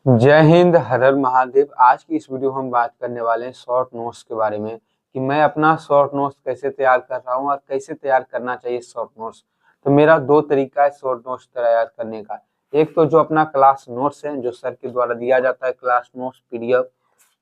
जय हिंद, हर हर महादेव। आज की इस वीडियो में हम बात करने वाले हैं शॉर्ट नोट्स के बारे में कि मैं अपना शॉर्ट नोट्स कैसे तैयार कर रहा हूँ और कैसे तैयार करना चाहिए शॉर्ट नोट्स। तो मेरा दो तरीका है शॉर्ट नोट्स तैयार करने का। एक तो जो अपना क्लास नोट्स है, जो सर के द्वारा दिया जाता है, क्लास नोट्स पीडीएफ,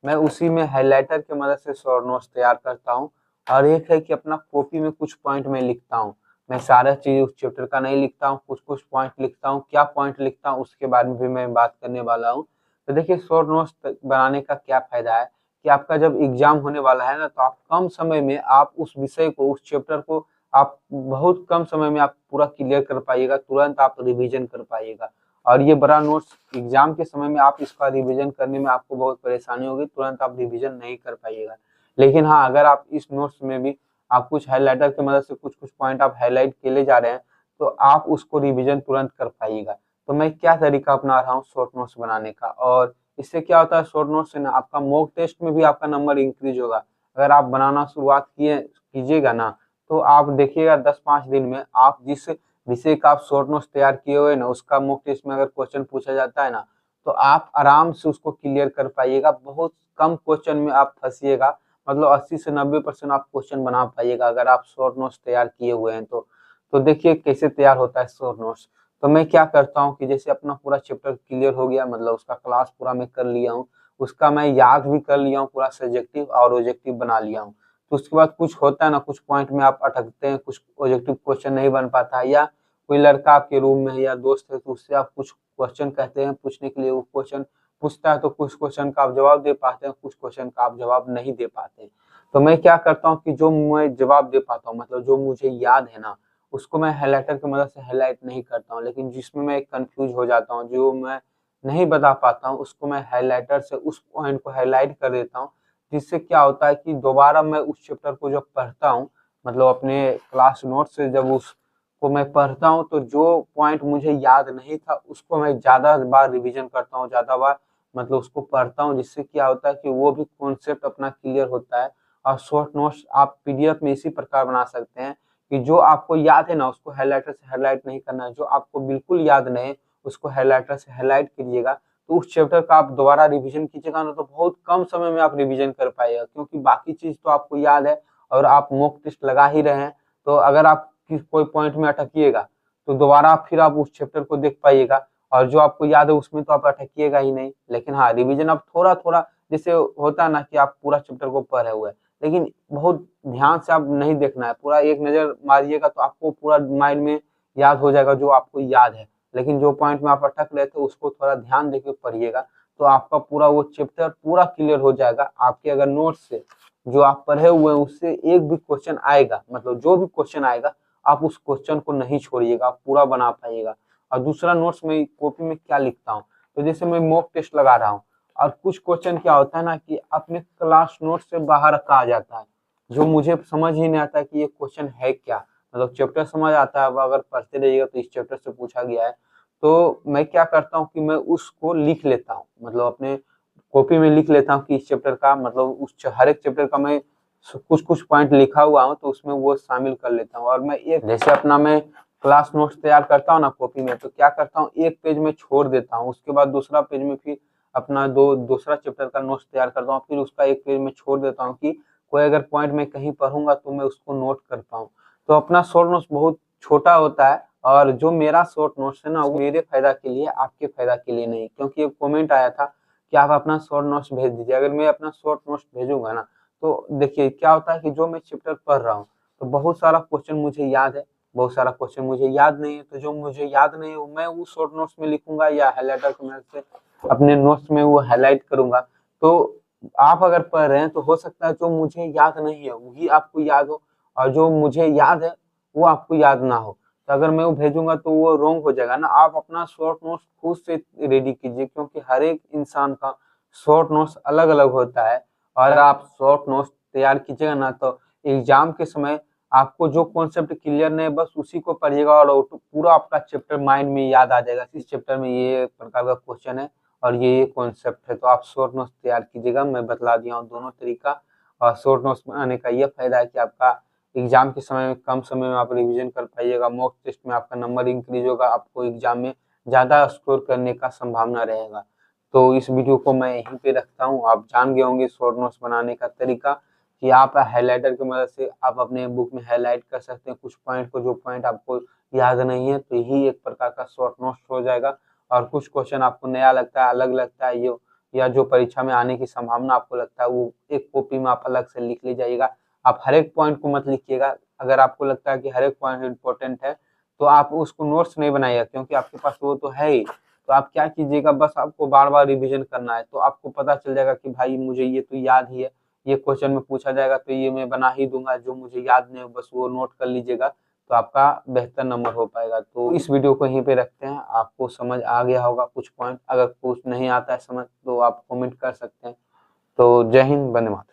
मैं उसी में हाइलाइटर की मदद से शॉर्ट नोट्स तैयार करता हूँ। और एक है कि अपना कॉपी में कुछ पॉइंट में लिखता हूँ। मैं सारा चीज उस चैप्टर का नहीं लिखता हूँ, कुछ कुछ पॉइंट लिखता हूँ। क्या पॉइंट लिखता हूँ उसके बारे में भी मैं बात करने वाला हूँ। तो देखिए, शॉर्ट नोट्स बनाने का क्या फायदा है कि आपका जब एग्जाम होने वाला है ना, तो आप कम समय में आप उस विषय को, उस चैप्टर को आप बहुत कम समय में आप पूरा क्लियर कर पाइएगा, तुरंत आप रिवीजन कर पाइएगा। और ये बड़ा नोट्स एग्जाम के समय में आप इसका रिवीजन करने में आपको बहुत परेशानी होगी, तुरंत आप रिवीजन नहीं कर पाइएगा। लेकिन हाँ, अगर आप इस नोट्स में भी आप कुछ हाइलाइटर की मदद से कुछ कुछ पॉइंट आप हाईलाइट के ले जा रहे हैं, तो आप उसको रिवीजन तुरंत कर पाइएगा। तो मैं क्या तरीका अपना रहा हूँ शॉर्ट नोट्स बनाने का, और इससे क्या होता है, शॉर्ट नोट्स से ना आपका मॉक टेस्ट में भी आपका नंबर इंक्रीज होगा। अगर आप बनाना शुरुआत कीजिएगा ना, तो आप देखिएगा 10-5 दिन में आप जिस विषय का आप शॉर्ट नोट्स तैयार किए हुए ना, उसका मॉक टेस्ट में अगर क्वेश्चन पूछा जाता है ना, तो आप आराम से उसको क्लियर कर पाइएगा। बहुत कम क्वेश्चन में आप फंसिएगा, मतलब 80 से 90% आप क्वेश्चन बना पाइएगा अगर आप शॉर्ट नोट्स तैयार किए हुए हैं तो देखिए कैसे तैयार होता है शॉर्ट नोट्स। तो मैं क्या करता हूँ कि जैसे अपना पूरा चैप्टर क्लियर हो गया, मतलब उसका क्लास पूरा मैं कर लिया हूँ, उसका मैं याद भी कर लिया हूँ, पूरा सब्जेक्टिव और ऑब्जेक्टिव बना लिया हूँ। तो उसके बाद कुछ होता है ना, कुछ पॉइंट में आप अटकते हैं, कुछ ऑब्जेक्टिव क्वेश्चन नहीं बन पाता है, या कोई लड़का आपके रूम में है या दोस्त है, तो उससे आप कुछ क्वेश्चन कहते हैं पूछने के लिए, वो क्वेश्चन पूछता है, तो कुछ क्वेश्चन का आप जवाब दे पाते हैं, कुछ क्वेश्चन का आप जवाब नहीं दे पाते। तो मैं क्या करता हूँ कि जो मैं जवाब दे पाता हूँ, मतलब जो मुझे याद है ना, उसको मैं हाइलाइटर की मदद से हाईलाइट नहीं करता हूँ। लेकिन जिसमें मैं कंफ्यूज हो जाता हूँ, जो मैं नहीं बता पाता हूँ, उसको मैं हाइलाइटर से उस पॉइंट को हाईलाइट कर देता हूँ। जिससे क्या होता है कि दोबारा मैं उस चैप्टर को जब पढ़ता हूँ, मतलब अपने क्लास नोट से जब उसको मैं पढ़ता हूँ, तो जो पॉइंट मुझे याद नहीं था उसको मैं ज्यादा बार रिवीजन करता हूँ, ज्यादा बार मतलब उसको पढ़ता हूँ। जिससे क्या होता है कि वो भी कॉन्सेप्ट अपना क्लियर होता है। और शॉर्ट नोट्स आप पीडीएफ में इसी प्रकार बना सकते हैं कि जो आपको याद है ना, उसको हाइलाइटर से हाईलाइट नहीं करना है, जो आपको बिल्कुल याद नहीं उसको हाइलाइटर से हाईलाइट कीजिएगा। तो उस चैप्टर का आप दोबारा रिवीजन कीजिएगा ना, तो बहुत कम समय में आप रिवीजन कर पाइएगा, क्योंकि बाकी चीज तो आपको याद है और आप मॉक टेस्ट लगा ही रहे हैं। तो अगर आप कोई पॉइंट में अटकिएगा, तो दोबारा फिर आप उस चैप्टर को देख पाइएगा, और जो आपको याद है उसमें तो आप अटकिएगा ही नहीं। लेकिन हाँ, रिवीजन आप थोड़ा थोड़ा, जैसे होता है ना कि आप पूरा चैप्टर को पढ़े हुए हैं, लेकिन बहुत ध्यान से आप नहीं देखना है, पूरा एक नजर मारिएगा तो आपको पूरा माइंड में याद हो जाएगा जो आपको याद है। लेकिन जो पॉइंट में आप अटक रहे थे उसको थोड़ा ध्यान देके पढ़िएगा, तो आपका पूरा वो चैप्टर पूरा क्लियर हो जाएगा। आपके अगर नोट से जो आप पढ़े हुए हैं उससे एक भी क्वेश्चन आएगा, मतलब जो भी क्वेश्चन आएगा, आप उस क्वेश्चन को नहीं छोड़िएगा, आप पूरा बना पाइएगा। और दूसरा, नोट्स में कॉपी में क्या लिखता हूँ, तो जैसे मैं मॉक टेस्ट लगा रहा हूँ, और कुछ क्वेश्चन क्या होता है ना कि अपने क्लास नोट से बाहर का आ जाता है, जो मुझे समझ ही नहीं आता कि ये क्वेश्चन है क्या। मतलब चैप्टर समझ आता है, अब अगर पढ़ते रहिएगा तो इस चैप्टर से पूछा गया है, तो मैं क्या करता हूँ कि मैं उसको लिख लेता हूँ, मतलब अपने कॉपी में लिख लेता हूँ कि इस चैप्टर का, मतलब हर एक चैप्टर का मैं कुछ कुछ पॉइंट लिखा हुआ हूँ, तो उसमें वो शामिल कर लेता हूँ। और मैं एक जैसे अपना मैं क्लास नोट्स तैयार करता हूँ ना कॉपी में, तो क्या करता हूँ, एक पेज में छोड़ देता हूँ, उसके बाद दूसरा पेज में फिर अपना दूसरा चैप्टर का नोट्स तैयार करता हूँ, फिर उसका एक पेज में छोड़ देता हूँ कि कोई अगर पॉइंट में कहीं पढ़ूंगा तो मैं उसको नोट कर पाऊँ। तो अपना शॉर्ट नोट्स बहुत छोटा होता है, और जो मेरा शॉर्ट नोट्स है ना, वो मेरे फायदा के लिए, आपके फायदा के लिए नहीं। क्योंकि एक कमेंट आया था कि आप अपना शॉर्ट नोट्स भेज दीजिए। अगर मैं अपना शॉर्ट नोट्स भेजूंगा ना, तो देखिए क्या होता है कि जो मैं चैप्टर पढ़ रहा हूँ, तो बहुत सारा क्वेश्चन मुझे याद है, बहुत सारा क्वेश्चन मुझे याद नहीं है। तो जो मुझे याद नहीं है वो मैं वो शॉर्ट नोट्स में लिखूंगा, या हाईलाइटर की मदद से अपने नोट्स में वो हाईलाइट करूंगा। तो आप अगर पढ़ रहे हैं तो हो सकता है जो मुझे याद नहीं है वही आपको याद हो, और जो मुझे याद है वो आपको याद ना हो। तो अगर मैं वो भेजूंगा तो वो रॉन्ग हो जाएगा ना। आप अपना शॉर्ट नोट्स खुद से रेडी कीजिए, क्योंकि हर एक इंसान का शॉर्ट नोट्स अलग अलग होता है। और आप शॉर्ट नोट्स तैयार कीजिएगा ना, तो एग्जाम के समय आपको जो कॉन्सेप्ट क्लियर नहीं है, बस उसी को पढ़िएगा और पूरा आपका चैप्टर माइंड में याद आ जाएगा। इस चैप्टर में ये प्रकार का क्वेश्चन है और ये कॉन्सेप्ट है। तो आप शॉर्ट नोट्स तैयार कीजिएगा, मैं बतला दिया हूँ दोनों तरीका। और शॉर्ट नोट्स बनाने का ये फायदा है कि आपका एग्जाम के समय में कम समय में आप रिवीजन कर पाइएगा, मॉक टेस्ट में आपका नंबर इंक्रीज होगा, आपको एग्जाम में ज्यादा स्कोर करने का संभावना रहेगा। तो इस वीडियो को मैं यहीं पे रखता हूँ। आप जान गए होंगे शॉर्ट नोट्स बनाने का तरीका कि आप हाइलाइटर की मदद से आप अपने बुक में हाईलाइट कर सकते हैं कुछ पॉइंट को, जो पॉइंट आपको याद नहीं है तो यही एक प्रकार का शॉर्ट नोट्स हो जाएगा। और कुछ क्वेश्चन आपको नया लगता है, अलग लगता है, ये या जो परीक्षा में आने की संभावना आपको लगता है, वो एक कॉपी में आप अलग से लिख लीजिएगा। आप हर एक पॉइंट को मत लिखिएगा। अगर आपको लगता है कि हर एक पॉइंट इंपॉर्टेंट है तो आप उसको नोट्स नहीं बनाइएगा, क्योंकि आपके पास वो तो है ही। तो आप क्या कीजिएगा, बस आपको बार बार रिवीजन करना है, तो आपको पता चल जाएगा कि भाई मुझे ये तो याद ही है, ये क्वेश्चन में पूछा जाएगा तो ये मैं बना ही दूंगा, जो मुझे याद नहीं है बस वो नोट कर लीजिएगा, तो आपका बेहतर नंबर हो पाएगा। तो इस वीडियो को यहीं पे रखते हैं। आपको समझ आ गया होगा कुछ पॉइंट, अगर कुछ नहीं आता है समझ तो आप कमेंट कर सकते हैं। तो जय हिंद, वंदे मातरम।